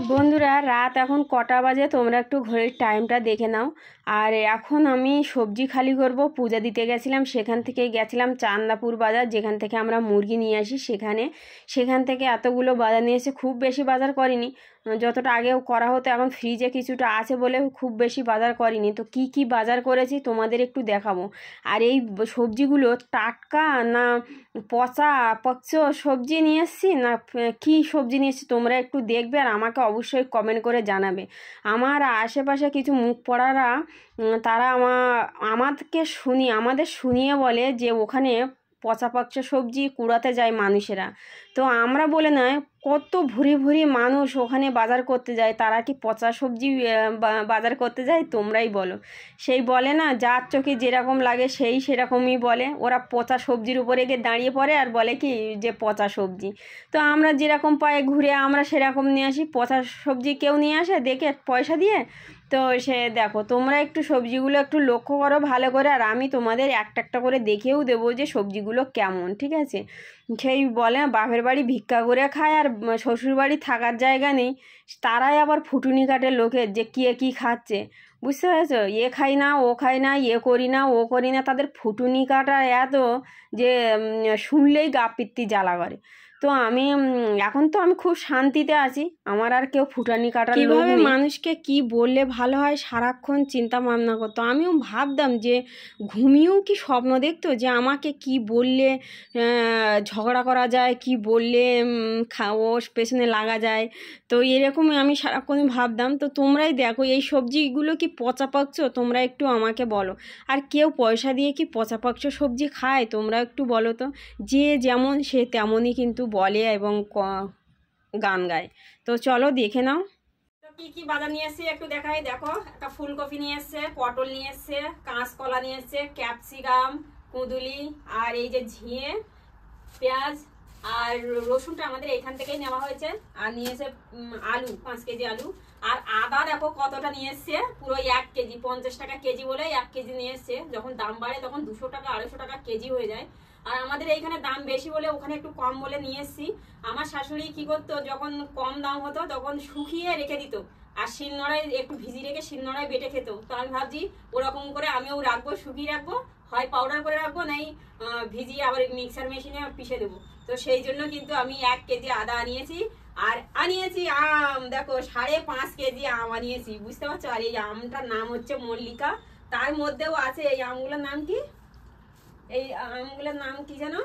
বন্ধুরা রাত এখন কটা বাজে তোমরা একটু ঘড়ির টাইমটা দেখে নাও। আর এখন আমি সবজি খালি করব। পূজা দিতে গেছিলাম, সেখান থেকে গেছিলাম চান্দাপুর বাজার, যেখান থেকে আমরা মুরগি নিয়ে আসি। সেখান থেকে এতগুলো বাজার নিয়ে এসে খুব বেশি বাজার করিনি, যতটা আগেও করা হতো। এখন ফ্রিজে কিছুটা আছে বলে খুব বেশি বাজার করিনি। তো কি কি বাজার করেছি তোমাদের একটু দেখাবো। আর এই সবজিগুলো টাটকা না পচা সবজি নিয়ে এসেছি না কি সবজি নিয়ে এসেছি তোমরা একটু দেখবে, আর আমাকে অবশ্যই কমেন্ট করে জানাবে। আমার আশেপাশে কিছু মুখ পড়ারা তারা আমাদের শুনিয়ে বলে যে ওখানে পচা সবজি কুড়াতে যায় মানুষেরা। তো আমরা বলে নয়, কত ভুরি ভুরি মানুষ ওখানে বাজার করতে যায়, তারা কি পচা সবজি বাজার করতে যায়? তোমরাই বলো। সেই বলে না, যার চোখে যেরকম লাগে সেরকমই বলে। ওরা পচা সবজির উপরে গিয়ে দাঁড়িয়ে পড়ে আর বলে কি যে পচা সবজি। তো আমরা যেরকম পায়ে ঘুরে আমরা সেরকম নিয়ে আসি। পচা সবজি কেউ নিয়ে আসে দেখে পয়সা দিয়ে? তো সে দেখো, তোমরা একটু সবজিগুলো একটু লক্ষ্য করো ভালো করে, আর আমি তোমাদের একটা একটা করে দেখেও দেবো যে সবজিগুলো কেমন, ঠিক আছে? সেই বলে বাপের বাড়ি ভিক্ষা করে খায় আর শ্বশুর বাড়ি থাকার জায়গা নেই, তারাই আবার ফুটুনি কাটে লোকের যে কে কী খাচ্ছে। বুঝতে পেরেছো? এ খাই না, ও খাই না, এ করি না, ও করি না, তাদের ফুটুনি কাটা এত যে শুনলেই গা পিত্তি জ্বালা করে। তো এখন তো আমি খুব শান্তিতে আছি, আমার আর কেউ ফুটানি কাটার লোক নেই। মানুষকে কি বললে ভালো হয় সারাক্ষণ চিন্তা ভাবনা করতো। আমিও ভাবতাম যে ঘুমিয়েও কি স্বপ্ন দেখতো যে আমাকে কি বললে ঝগড়া করা যায়, কি বললে ওর পেছনে লাগা যায়। তো এরকমই আমি সারাক্ষণই ভাবতাম। তো তোমরাই দেখো, এই সবজিগুলো কি পচা পাচ্ছ তোমরা একটু আমাকে বলো। আর কেউ পয়সা দিয়ে কি পচা পাচ্ছ সবজি খায় তোমরা একটু বলো তো। যে যেমন সে তেমনই কিন্তু বলে এবং গান গায়। তো চলো দেখে নাও কি কি বাজার নিয়ে এসছে একটু দেখাই। দেখো, একটা ফুলকপি নিয়ে এসছে, পটল নিয়ে এসছে, কাঁচকলা নিয়ে এসছে, ক্যাপসিকাম, কুঁদুলি, আর এই যে ঝিঙে, পেঁয়াজ আর রসুনটা আমাদের এইখান থেকেই নেওয়া হয়েছে। আর নিয়েছে আলু, 5 কেজি আলু। আর আদা দেখো কতটা নিয়ে এসছে, পুরো 1 কেজি, 50 টাকা কেজি বলে 1 কেজি নিয়ে এসছে। যখন দাম বাড়ে তখন 200 টাকা 250 টাকা কেজি হয়ে যায়। আর আমাদের এইখানে দাম বেশি বলে ওখানে একটু কম বলে নিয়ে এসছি। আমার শাশুড়ি কি করতো, যখন কম দাম হতো তখন শুকিয়ে রেখে দিত, আর শিলনোড়ায় একটু ভিজিয়ে রেখে শিলনোড়ায় বেটে খেত। তো আমি ভাবছি ওরকম করে আমিও রাখবো, শুকিয়ে রাখবো, হয় পাউডার করে রাখবো, নাই ভিজিয়ে আবার মিক্সার মেশিনে পিষে দেবো। তো সেই জন্য কিন্তু আমি 1 কেজি আদা আনিয়েছি। আর আনিয়েছি আম, দেখো 5.5 কেজি আম আনিয়েছি, বুঝতে পারছো? আর এই আমটার নাম হচ্ছে মল্লিকা। তার মধ্যেও আছে এই আমগুলোর নাম কি, এই আমগুলোর নাম কি জানো?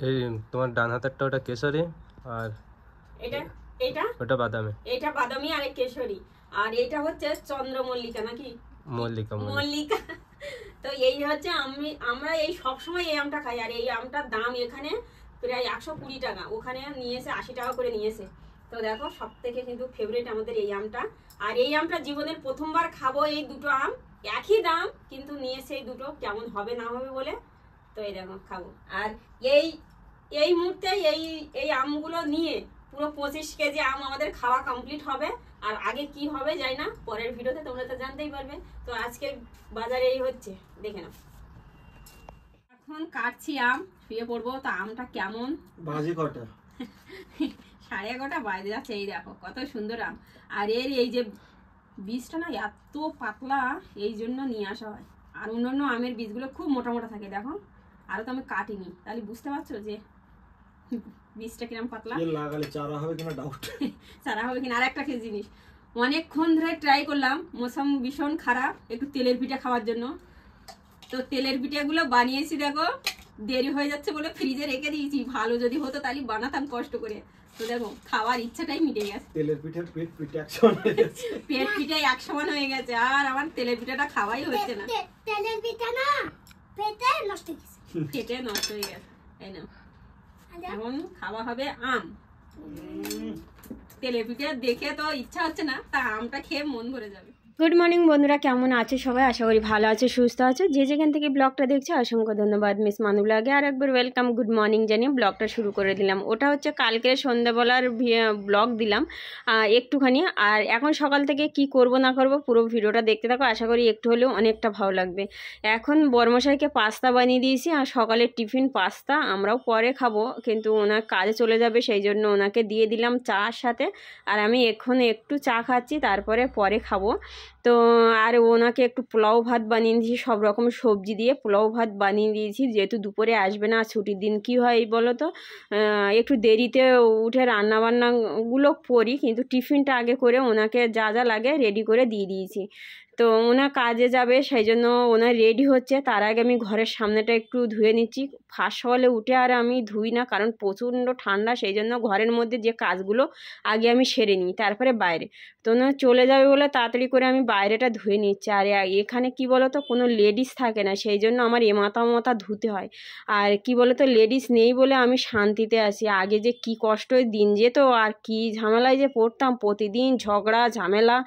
এই তোমার ডান হাতেরটা ওটা কেশরী, আর এটা ওটা বাদামি। এটা বাদামি আর কেশরী। আর এটা হচ্ছে চন্দ্রমল্লিকা নাকি মল্লিকা। তো এই হচ্ছে আমরা এই সবসময় এই আমটা খাই। আর এই আমটার দাম এখানে প্রায় 120 টাকা, ওখানে নিয়েছে 80 টাকা করে নিয়েছে। তো দেখো, সব থেকে কিন্তু ফেভারিট আমাদের এই আমটা। আর এই আমটা জীবনের প্রথমবার খাবো। এই দুটো আম একই দাম, কিন্তু নিয়েছে এই দুটো, কেমন হবে না হবে বলে। তো এই দেখো খাবো। আর এই মুহূর্তে এই আমগুলো নিয়ে পুরো 25 কেজি আম আমাদের খাওয়া কমপ্লিট হবে। আর আগে কি হবে জানি না, পরের ভিডিওতে তোমরা তো জানতেই পারবে। তো আজকের বাজারে এই হচ্ছে, দেখে নাও। এখন কাটছি আম, শুয়ে পড়বো। তো আমটা কেমন বাজে কটা? 11:30 বাজে যাচ্ছে। এই দেখো কত সুন্দর আম। আর এই যে বীজটা না এত পাতলা, এই জন্য নিয়ে আসা হয়। আর অন্যান্য আমের বীজগুলো খুব মোটা মোটা থাকে। দেখো, আরো তো আমি কাটিনি, তাহলে বুঝতে পারছো যে বীজটা কিরম পাতলা। লাগালে চারা হবে কিনা ডাউট। চারা হবে কিনা। আর একটা জিনিস, অনেকক্ষণ ধরে ট্রাই করলাম, মৌসুম ভীষণ খারাপ, একটু তেলের পিঠা খাওয়ার জন্য। তো তেলের পিঠাগুলো বানিয়েছি, দেখো দেরি হয়ে যাচ্ছে বলে ফ্রিজে রেখে দিয়েছি। ভালো যদি হতো তাহলে বানাতাম কষ্ট করে। তো দেখো খাওয়ার ইচ্ছাটাই মিটে গেছে। তেলের পিঠা পেট পিঠা একসমান হয়ে গেছে। পেট পিঠা একসমান হয়ে গেছে, আর আমার তেলের পিঠাটা খাওয়াই হচ্ছে না। তেলের পিঠা না পেটে নষ্ট হয়ে গেছে, পেটে নষ্ট হয়ে গেছে। তাই না? এখন খাওয়া হবে আম। তেলের পিঠা দেখে তো ইচ্ছা হচ্ছে না, তা আমটা খেয়ে মন ভরে যাবে। গুড মর্নিং বন্ধুরা, কেমন আছে সবাই? আশা করি ভালো আছে, সুস্থ আছে। যে যেখান থেকে ব্লগটা দেখছে অসংখ্য ধন্যবাদ। মিস মানু ব্লগে আর একবার ওয়েলকাম, গুড মর্নিং জানিয়ে ব্লগটা শুরু করে দিলাম। ওটা হচ্ছে কালকের সন্ধ্যাবেলার ব্লগ দিলাম একটুখানি। আর এখন সকাল থেকে কি করব না করব পুরো ভিডিওটা দেখতে থাকো, আশা করি একটু হলেও অনেকটা ভালো লাগবে। এখন বরমশাইকে পাস্তা বানিয়ে দিয়েছি, আর সকালের টিফিন পাস্তা, আমরাও পরে খাবো, কিন্তু ওনার কাজে চলে যাবে সেই জন্য ওনাকে দিয়ে দিলাম চার সাথে। আর আমি এখন একটু চা খাচ্ছি, তারপরে পরে খাবো। তো আর ওনাকে একটু পোলাও ভাত বানিয়ে দিয়েছি, সব রকম সবজি দিয়ে পোলাও ভাত বানিয়ে দিয়েছি, যেহেতু দুপুরে আসবে না। ছুটির দিন কি হয় বলো তো, একটু দেরিতে উঠে রান্নাবান্নাগুলো করি, কিন্তু টিফিনটা আগে করে ওনাকে যা যা লাগে রেডি করে দিয়ে দিয়েছি। তো ওনার কাজে যাবে সেই জন্য ওনার রেডি হচ্ছে, তার আগে আমি ঘরের সামনেটা একটু ধুয়ে নিচ্ছি। ফার্স্ট সকালে উঠে আর আমি ধুই না, কারণ প্রচণ্ড ঠান্ডা, সেই জন্য ঘরের মধ্যে যে কাজগুলো আগে আমি সেরে নিই, তারপরে বাইরে। তো ওনার চলে যাবে বলে তাড়াতাড়ি করে আমি বাইরেটা ধুয়ে নিচ্ছি। আর এখানে কি বলো তো, কোনো লেডিস থাকে না, সেই জন্য আমার মাথা ধুতে হয়। আর কি বলো তো, লেডিস নেই বলে আমি শান্তিতে আছি। আগে যে কি কষ্টই দিন যেত, আর কি ঝামেলায় যে পড়তাম, প্রতিদিন ঝগড়া ঝামেলা,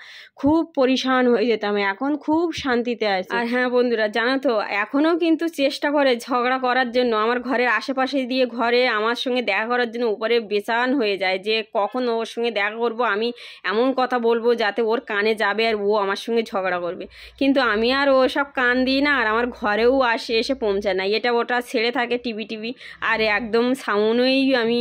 খুব পরিশান হয়ে যেতাম। এখন খুব শান্তিতে আছি। আর হ্যাঁ বন্ধুরা, জানো তো, এখনও কিন্তু চেষ্টা করে ঝগড়া করার জন্য। আমার ঘরের আশেপাশে দিয়ে ঘরে আমার সঙ্গে দেখা করার জন্য উপরে বেচান হয়ে যায়, যে কখন ওর সঙ্গে দেখা করবো, আমি এমন কথা বলবো যাতে ওর কানে যাবে আর ও আমার সঙ্গে ঝগড়া করবে। কিন্তু আমি আর ওসব কান দিই না, আর আমার ঘরেও এসে পৌঁছায় না। এটা ওটা ছেড়ে থাকে টিভি, আর একদম সাউন্ডই আমি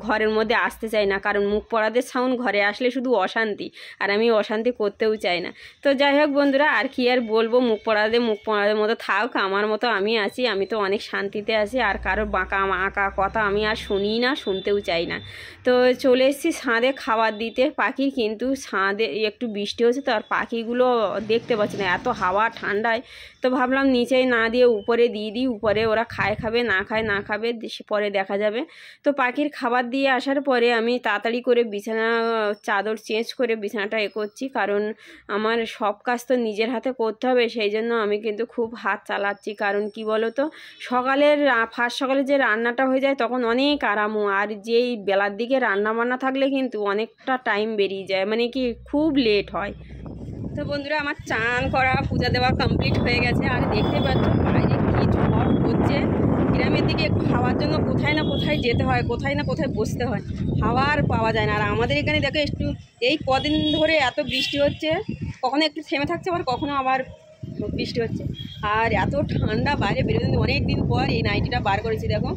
ঘরের মধ্যে আসতে চাই না, কারণ মুখ পড়াদের সাউন্ড ঘরে আসলে শুধু অশান্তি, আর আমি অশান্তি করতেও চাই না। তো যাই হোক বন্ধুরা, আর কি আর বলবো, মুখ পড়াদের মতো থাক, আমার মতো আমি আছি। আমি তো অনেক শান্তিতে আছি, আর কারোর বাঁকা আঁকা কথা আমি আর শুনি না, শুনতেও চাই না। তো চলে এসেছি ছাদে খাবার দিতে পাখির, কিন্তু ছাদে একটু বৃষ্টি হচ্ছে তো, আর পাখিগুলো দেখতে পাচ্ছি না, এত হাওয়া ঠান্ডায়। তো ভাবলাম নিচেই না দিয়ে উপরে দিয়ে দিই, উপরে ওরা খাবে না খাবে পরে দেখা যাবে। তো পাখির খাবার দিয়ে আসার পরে আমি তাড়াতাড়ি করে বিছানা চাদর চেঞ্জ করে বিছানাটা করছি, কারণ আমার সব কাজ তো নিজের হাতে করতে হবে, সেই জন্য আমি কিন্তু খুব হাত চালাচ্ছি। কারণ কি বলো তো, ফার্স্ট সকালে যে রান্নাটা হয়ে যায় তখন অনেক আরামও, আর যেই বেলার দিকে রান্না বান্না থাকলে কিন্তু অনেকটা টাইম বেরিয়ে যায়, মানে কি খুব লেট হয়। তো বন্ধুরা, আমার চান করা পূজা দেওয়া কমপ্লিট হয়ে গেছে। আর দেখতে পাচ্ছ বাইরে কি ঝড় হচ্ছে। গ্রামের দিকে একটু হাওয়ার জন্য কোথায় না কোথায় যেতে হয়, কোথায় না কোথায় বসতে হয়, হাওয়া আর পাওয়া যায় না। আর আমাদের এখানে দেখো একটু এই কদিন ধরে এত বৃষ্টি হচ্ছে, কখনো একটু থেমে থাকছে, কখনো আবার বৃষ্টি হচ্ছে। আর এত ঠান্ডা, বাইরে বেরোতে অনেক দিন পর এই নাইটিটা বার করেছি দেখো।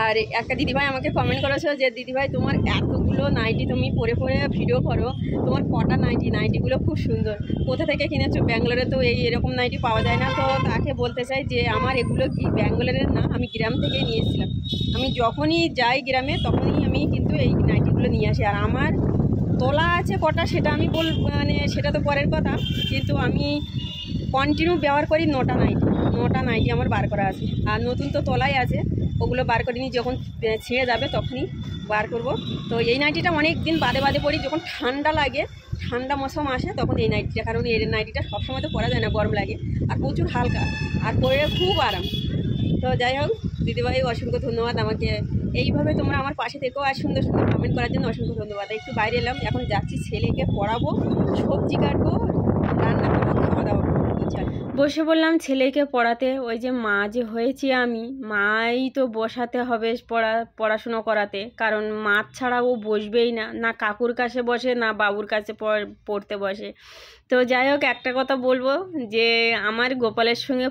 আর একটা দিদিভাই আমাকে কমেন্ট করেছো যে দিদিভাই তোমার এতগুলো নাইটি তুমি পরে ভিডিও করো, তোমার কটা নাইটিগুলো খুব সুন্দর, কোথা থেকে কিনেছো? ব্যাঙ্গালোরে তো এরকম নাইটি পাওয়া যায় না। তো তাকে বলতে চাই যে আমার এগুলো কি ব্যাঙ্গালোরের না, আমি গ্রাম থেকে নিয়েছিলাম। আমি যখনই যাই গ্রামে তখনই আমি কিন্তু এই নাইটিগুলো নিয়ে আসি। আর আমার তোলা আছে কটা সেটা আমি মানে সেটা তো পরের কথা, কিন্তু আমি কন্টিনিউ ব্যবহার করি 9টা নাইটি আমার বার করা আছে। আর নতুন তো তোলাই আছে, ওগুলো বার করে নিই, যখন ছিঁড়ে যাবে তখনই বার করব। তো এই নাইটিটা অনেক দিন বাদে পরি, যখন ঠান্ডা লাগে, ঠান্ডা মৌসুম আসে তখন এই নাইটিটা, কারণ এই নাইটিটা সবসময় তো পরা যায় না, গরম লাগে, আর প্রচুর হালকা, আর পরে খুব আরাম। তো যাই হোক দিদিভাই, অসংখ্য ধন্যবাদ। আমাকে এইভাবে তোমরা আমার পাশে থেকেও আর সুন্দর সুন্দর কমেন্ট করার জন্য অসংখ্য ধন্যবাদ। একটু বাইরে এলাম, এখন যাচ্ছি ছেলেকে পড়াবো, সবজি কাটবো, রান্না করবো, খাওয়া দাওয়া বসে বললাম ছেলেকে পড়াতে। ওই যে মা যে হয়েছি আমি, মাই তো বসাতে হবে পড়াশুনো করাতে, কারণ মা ছাড়া ও বসবেই না কাকুর কাছে বসে, না বাবুর কাছে পড়তে বসে। তো যাই হোক, একটা কথা বলবো যে আমার গোপালের সঙ্গে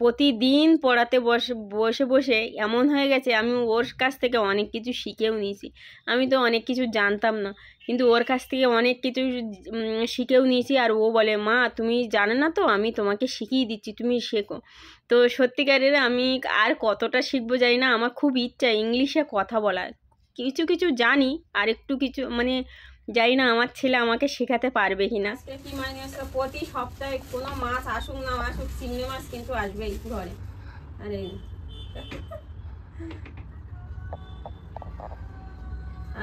প্রতিদিন পড়াতে বসে এমন হয়ে গেছে, আমি ওর কাছ থেকে অনেক কিছু শিখেও নিয়েছি। আমি তো অনেক কিছু জানতাম না, কিন্তু ওর কাছ থেকে অনেক কিছু শিখেও নিয়েছি। আর ও বলে, মা তুমি জানো না তো, আমি তোমাকে শিখিয়ে দিচ্ছি, তুমি শেখো। তো সত্যিকারের আমি আর কতটা শিখবো জানি না, আমার খুব ইচ্ছা ইংলিশে কথা বলার। কিছু জানি, আর একটু কিছু মানে জানি না আমার ছেলে আমাকে শেখাতে পারবে কিনা। কি মানে প্রতি সপ্তাহে কোনো মাছ আসুক না আসুক, চিংড়ি মাছ কিন্তু আসবেই ঘরে।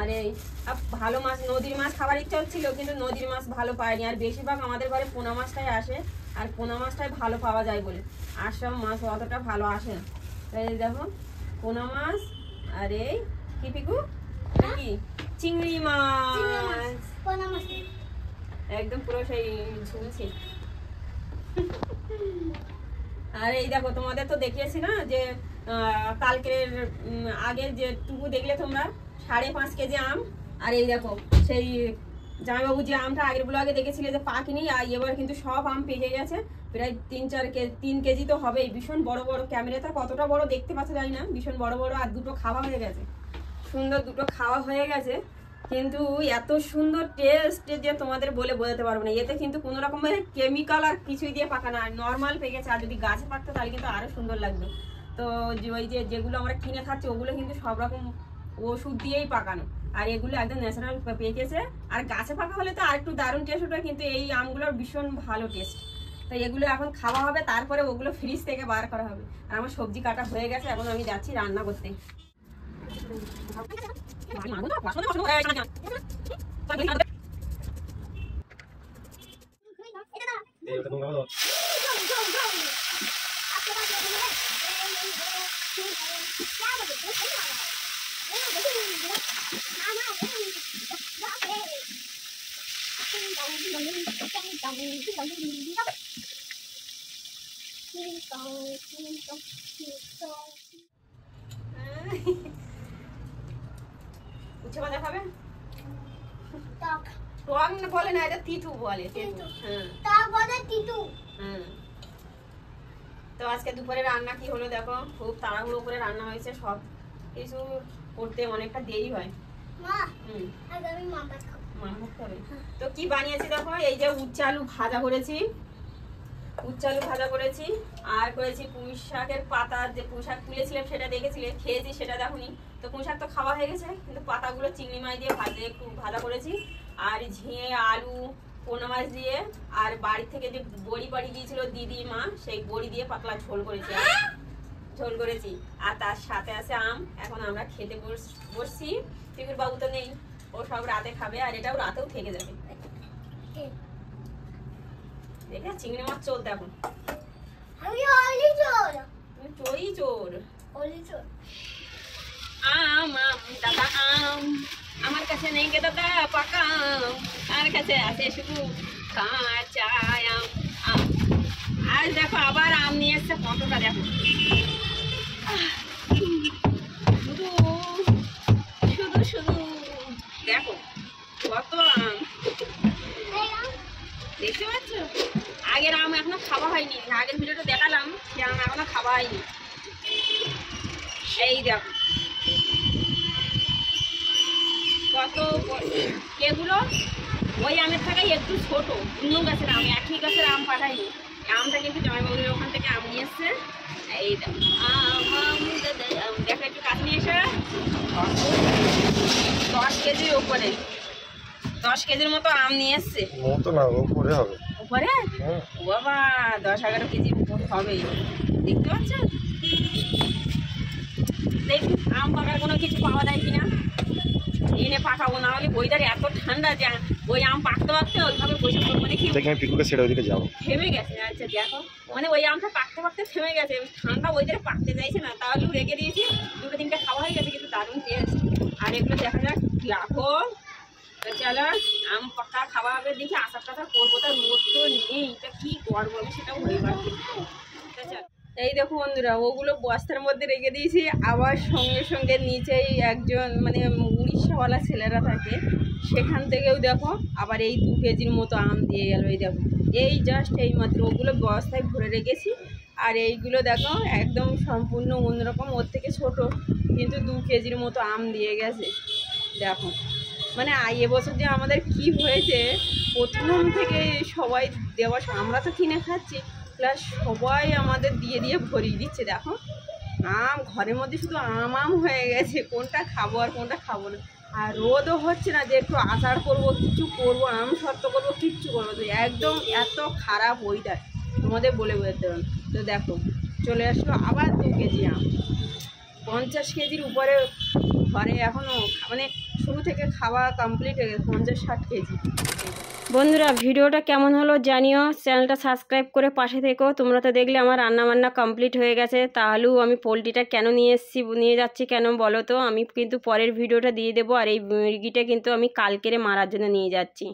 আরে ভালো মাছ, নদীর মাছ খাবার ইচ্ছা হচ্ছিল, কিন্তু নদীর মাছ ভালো পাইনি। আর বেশিরভাগ আমাদের ঘরে পোনা মাছটাই আসে, আর পোনা মাছটাই ভালো পাওয়া যায় বলে, আর সব মাছ অতটা ভালো আসে না। তাই দেখো পোনা মাছ, আর এই কি পিকু কি চিংড়ি মাছ, একদম পুরো সেই ঝুলছে। আর এই দেখো তোমাদের তো দেখিয়েছি না যে কালকের আগের যে টুকু দেখলে তোমরা 5.5 কেজি আম। আর এই দেখো সেই জামাইবাবু যে আমটা আগের ব্লগে দেখেছিলে যে পাকেনি, আর এবার কিন্তু সব আম পেকে গেছে, প্রায় 3 কেজি তো হবেই। ভীষণ বড় বড়, ক্যামেরাটা কতটা বড় দেখতে পাচ্ছ জানি না, ভীষণ বড় বড়। আর দুটো খাওয়া হয়ে গেছে, সুন্দর দুটো খাওয়া হয়ে গেছে। কিন্তু এত সুন্দর টেস্ট যে তোমাদের বলে বোঝাতে পারবো না। এতে কিন্তু কোনো রকমের কেমিক্যাল আর কিছুই দিয়ে পাকা না, নর্মাল পেকেছে। আর যদি গাছে পাকতো তাহলে কিন্তু আরো সুন্দর লাগবে। তো ওই যেগুলো আমরা কিনে খাচ্ছি ওগুলো কিন্তু সব রকম ওষুধ দিয়েই পাকানো, আর এগুলো একদম ন্যাচারাল পেকেছে। আর গাছে পাকা হলে তো আর একটু দারুণ টেস্ট ওঠে, কিন্তু এই আমগুলোর ভীষণ ভালো টেস্ট। তো এগুলো এখন খাওয়া হবে, তারপরে ওগুলো ফ্রিজ থেকে বার করা হবে। আর আমার সবজি কাটা হয়ে গেছে, এখন আমি যাচ্ছি রান্না করতে। উচ্ছে ভাজা খাবে? টক টক না বলে না, এটা তিতু বলে। তিতু, হ্যাঁ টক বলে তিতু। হ্যাঁ। তো আজকে দুপুরে রান্না কি হলো দেখো, খুব তাড়াহুড়ো করে রান্না হয়েছে, সব কিছু করতে অনেকটা দেরি হয়। মা হুম, আজ আমি মামা খাবো। মামা খাবে। তো কি বানিয়েছি দেখো, এই যে উচ্ছে আলু ভাজা করেছি, উচ্ছে আলু ভাজা করেছি। আর করেছি পুঁই শাকের পাতা, যে পুঁই শাক তুলেছিলাম সেটা দেখেছিলে, খেয়েছি সেটা দেখোনি। তো পুঁই শাক তো খাওয়া হয়ে গেছে, কিন্তু পাতাগুলো চিংড়ি মাছ দিয়ে একটু ভাজা করেছি। আর ঝিঙে, আলু, পোনা মাছ দিয়ে, আর বাড়ি থেকে যে বড়ি দিয়েছিল দিদি মা, সেই বড়ি দিয়ে পাতলা ঝোল করেছি। আর তার সাথে আছে আম। এখন আমরা খেতে বসছি। টিকুর বাবু তো নেই, ও সব রাতে খাবে, আর এটাও রাতেও থেকে যাবে। দেখে চিংড়ি মাছ চোর দেখো, আমি অলি চোর। তুমি চোরই চোর। অলি চোর। আম আম দাদা আম, আমার কাছে নেই গে দাদা পাকা আম, আমার কাছে আছে শুধু কাঁচা আম। আম আজ দেখো আবার আম নিয়ে এসছে, কতটা দেখো, শুধু শুধু শুধু দেখো কত আম দেখতে পাচ্ছ। আগের আম এখনো খাওয়া হয়নি, আগের ভিডিওটা দেখালাম, সে আম এখনো খাওয়া হয়নি। এই দেখো কত, এগুলো ওই আমের থেকে একটু ছোট, অন্য গাছের আম, একই গাছের আম পাঠাইনি। আমটা কিন্তু জামাইবাবুর ওখান থেকে আম নিয়ে এসছে। এই দেখো আম দেখো, একটু কাছে নিয়ে এসে 10 কেজির উপরে, 10 কেজির মতো আম নিয়ে এসছে। মতো না, উপরে হবে। উপরে ও বাবা, 10-11 কেজির উপর হবে, দেখতে পাচ্ছ। দেখি আম পাকার কোনো কিছু পাওয়া যায় কিনা, এনে পাকাবো। না হলে ওইটার এত ঠান্ডা যে ওই আম পাকতে পাকতে ওইভাবে বসে পড়বো, মানে কি আমি পিকুকে ছেড়ে ওইদিকে যাবো, থেমে গেছে। আচ্ছা দেখো, মানে ওই আমটা পাকতে পাকতে থেমে গেছে, ঠান্ডা ওইটারে পাকতে চাইছে না, তাহলেও রেখে দিয়েছি। 2-3টা খাওয়া হয়ে গেছে, কিন্তু দারুণ টেস্ট। আর এগুলো দেখা যাক দেখো। চলো আম পাকা খাওয়া হবে, দেখি আশা টাশা করবো, তার রোদ তো নেই, তা কি করবো আমি সেটাও হয়ে পারছি। এই দেখো বন্ধুরা, ওগুলো বস্তার মধ্যে রেখে দিয়েছি। আবার সঙ্গে সঙ্গে নিচেই একজন মানে উড়িষ্যাওয়ালা ছেলেরা থাকে, সেখান থেকেও দেখো আবার এই 2 কেজির মতো আম দিয়ে গেল। এই দেখো, এই জাস্ট এই মাত্র ওগুলো বস্তায় ভরে রেখেছি। আর এইগুলো দেখো একদম সম্পূর্ণ অন্যরকম, ওর থেকে ছোট, কিন্তু 2 কেজির মতো আম দিয়ে গেছে। দেখো মানে এবছর যে আমাদের কি হয়েছে, প্রথম থেকে সবাই দেওয়া, আমরা তো কিনে খাচ্ছি, প্লাস সবাই আমাদের দিয়ে দিয়ে ভরিয়ে দিচ্ছে। দেখো আম ঘরের মধ্যে শুধু আম হয়ে গেছে, কোনটা খাবো আর কোনটা খাবো না। আর রোদও হচ্ছে না যে একটু আচার করবো, কিছু করবো, আম শর্ত করবো, কিচ্ছু করবো, তো একদম এত খারাপ ওয়েদার, তোমাদের বলে বোঝাতে পারবো। তো দেখো চলে আসলো আবার 2 কেজি আম, 50 কেজির উপরে ঘরে এখনও, মানে শুরু থেকে খাওয়া কমপ্লিট হয়ে গেছে, 50-60 কেজি। বন্ধুরা ভিডিওটা কেমন হলো জানিও, চ্যানেলটা সাবস্ক্রাইব করে পাশে থেকো। তোমরা তো দেখলে আমার রান্নাবান্না কমপ্লিট হয়ে গেছে, তাহলেও আমি পোলট্রিটা কেন নিয়ে যাচ্ছি কেন বলো তো, আমি কিন্তু পরের ভিডিওটা দিয়ে দেবো। আর এই মুরগিটা কিন্তু আমি কালকেরে মারার জন্য নিয়ে যাচ্ছি।